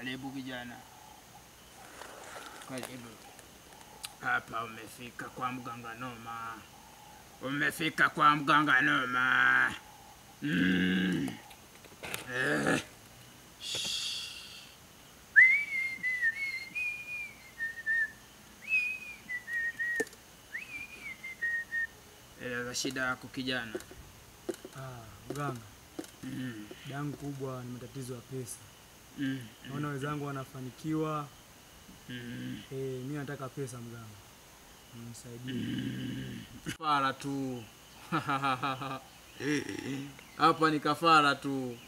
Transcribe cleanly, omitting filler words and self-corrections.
Karibu kijana. Karibu. Hapa umefika kwa mganga noma. Umefika kwa mganga noma. Eleza shida yako kijana. Mganga. Dangu kubwa ni matatizo ya pesa. Naona wenzangu wanafanikiwa. Mimi nataka pesa mganga. Nisaidie. Kafara tu. Hapa ni kafara tu.